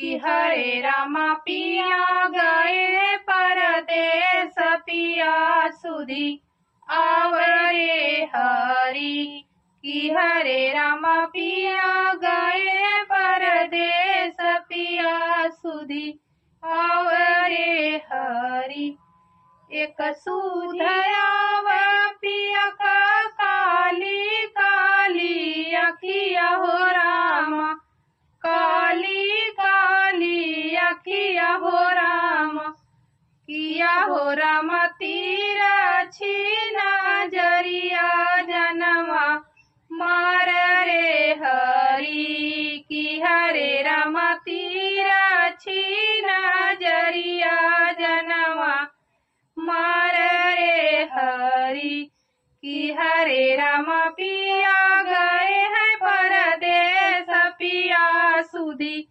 कि हरे रामा पिया गए परदेस पिया सुधी आवरे हरि। कि हरे रामा पिया गए परदेस पिया सुधी आवरे हरि। एक सुधयाव पिया का काली काली अखिया हो रामा, काली काली अखिया हो रामा। किया हो रामा तीरा छीना जरिया जनवा मार रे हरि। कि हरे रामा तीरा छीना जरिया जनवा मार रे हरि। कि हरे रामा पिया गए हैं परदेस पिया सुधी